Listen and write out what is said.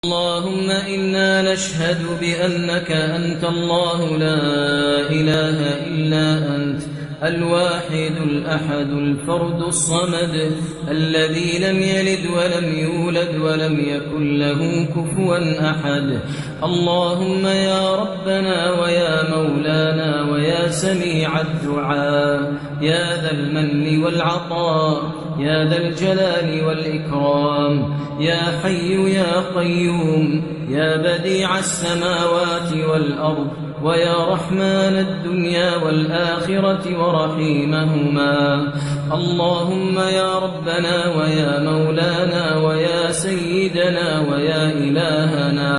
اللهم إنا نشهد بأنك أنت الله لا إله إلا أنت الواحد الأحد الفرد الصمد الذي لم يلد ولم يولد ولم يكن له كفوا أحد. اللهم يا ربنا ويا مولانا ويا سميع الدعاء يا ذا المن والعطاء يا ذا الجلال والإكرام يا حي يا قيوم يا بديع السماوات والأرض ويا رحمن الدنيا والآخرة ورحيمهما. اللهم يا ربنا ويا مولانا ويا سيدنا ويا إلهنا